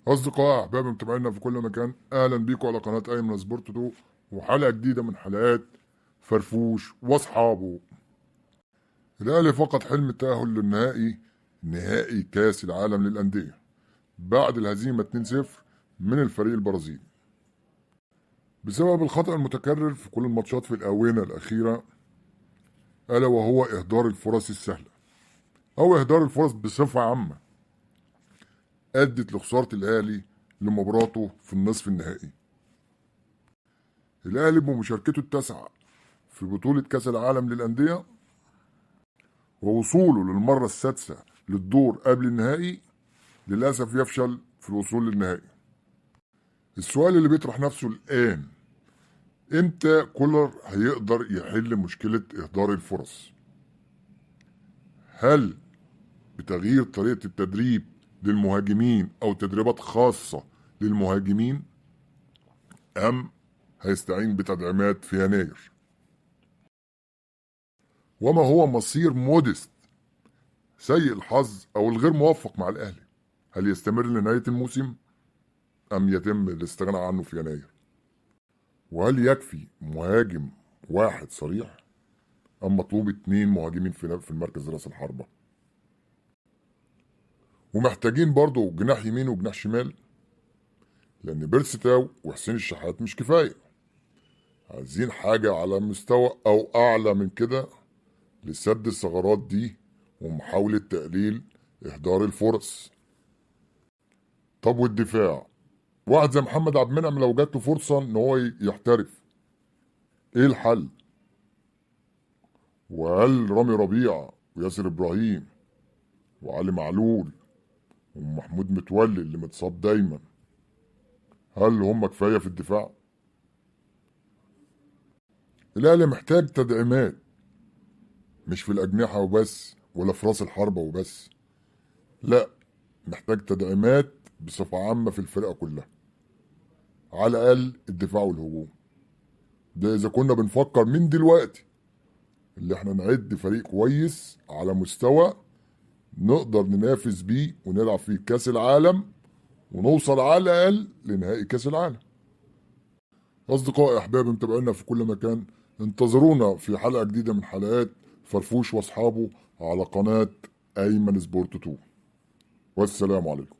أصدقائي أحبابي متابعينا في كل مكان، أهلا بيكم على قناة أيمن سبورت 2 وحلقة جديدة من حلقات فرفوش وأصحابه. الأهلي فقد حلم التأهل للنهائي، نهائي كأس العالم للأندية بعد الهزيمة 2-0 من الفريق البرازيلي بسبب الخطأ المتكرر في كل الماتشات في الآونة الأخيرة، ألا وهو إهدار الفرص السهلة أو إهدار الفرص بصفة عامة، أدت لخسارة الأهلي لمباراته في النصف النهائي. الأهلي بمشاركته التاسعة في بطولة كأس العالم للأندية ووصوله للمرة السادسة للدور قبل النهائي للأسف يفشل في الوصول للنهائي. السؤال اللي بيطرح نفسه الآن، إمتى كولر هيقدر يحل مشكلة إهدار الفرص؟ هل بتغيير طريقة التدريب للمهاجمين أو تدريبات خاصة للمهاجمين، أم هيستعين بتدعيمات في يناير؟ وما هو مصير موديست سيء الحظ أو الغير موفق مع الأهلي؟ هل يستمر لنهاية الموسم أم يتم الاستغناء عنه في يناير؟ وهل يكفي مهاجم واحد صريح أم مطلوب 2 مهاجمين في المركز رأس الحربة؟ ومحتاجين برضه جناح يمين وجناح شمال، لأن بيرسي تاو وحسين الشحات مش كفاية، عايزين حاجة على مستوى أو أعلى من كده لسد الثغرات دي ومحاولة تقليل إهدار الفرص. طب والدفاع؟ واحد زي محمد عبد المنعم لو جات له فرصة إن هو يحترف، إيه الحل؟ وهل رامي ربيعة وياسر إبراهيم وعلي معلول ومحمود متولي اللي متصاب دايما، هل هم كفاية في الدفاع؟ الأهلي محتاج تدعيمات، مش في الأجنحة وبس ولا في راس الحربة وبس، لا، محتاج تدعيمات بصفة عامة في الفرقة كلها، على الأقل الدفاع والهجوم. ده إذا كنا بنفكر من دلوقتي اللي احنا نعد فريق كويس على مستوى نقدر ننافس بيه ونلعب فيه كأس العالم ونوصل على الأقل لنهائي كأس العالم. أصدقائي أحبابي متابعينا في كل مكان، انتظرونا في حلقة جديدة من حلقات فرفوش وأصحابه على قناة أيمن سبورت 2، والسلام عليكم.